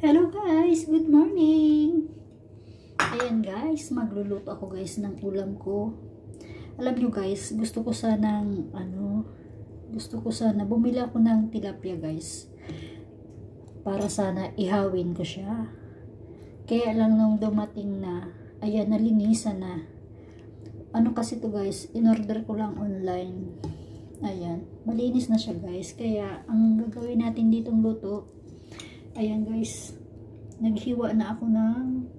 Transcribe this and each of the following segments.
Hello guys, good morning. Ayan guys, magluluto ako guys ng ulam ko. Alam nyo guys, gusto ko sana bumili ako ng tilapia guys. Para sana ihawin ko siya. Kaya lang nung dumating na, ayan, nalinisan na. Ano kasi to guys, in-order ko lang online. Ayan, malinis na siya guys. Kaya ang gagawin natin ditong luto, ayan guys, naghiwa na ako ng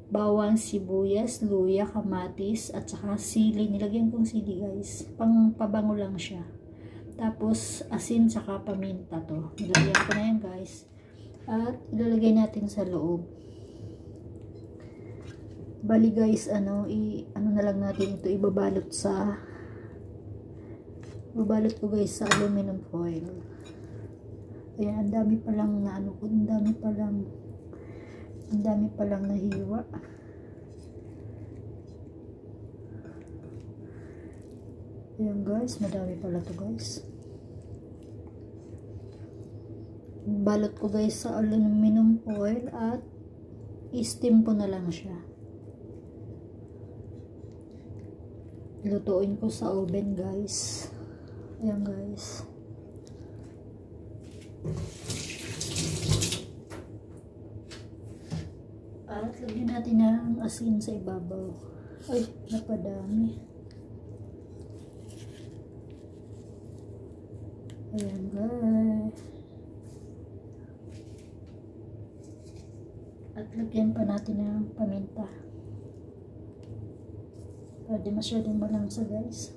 bawang, sibuyas, luya, kamatis, at saka sili. Nilagyan kong sili guys. Pabango lang siya. Tapos asin saka paminta to. Nilagyan ko na yan guys. At ilalagay natin sa loob. Bali guys, ano na lang natin ito, ibabalot ko guys sa aluminum foil. Ayan, ang dami palang nahiwa. Ayan guys, madami pala to guys. Balot ko guys sa aluminum foil at i-steam ko na lang siya. Lutuin ko sa oven guys. Ayan guys. At lagyan natin ng asin sa ibabaw. Ay, napadami. Ayan guys. At lagyan pa natin ng paminta. Para di masyadong malangsa guys.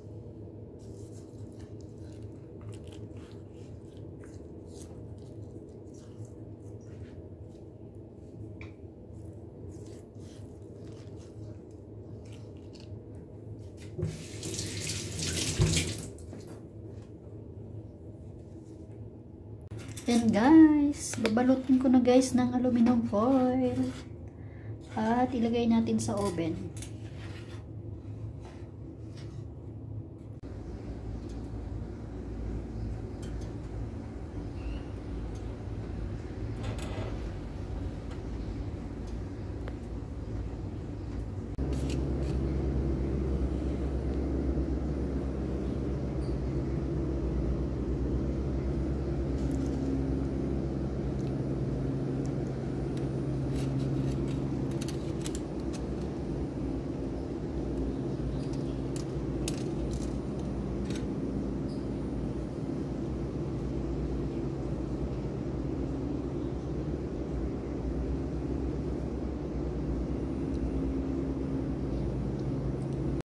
Then guys, babalutin ko na guys ng aluminum foil at ilagay natin sa oven.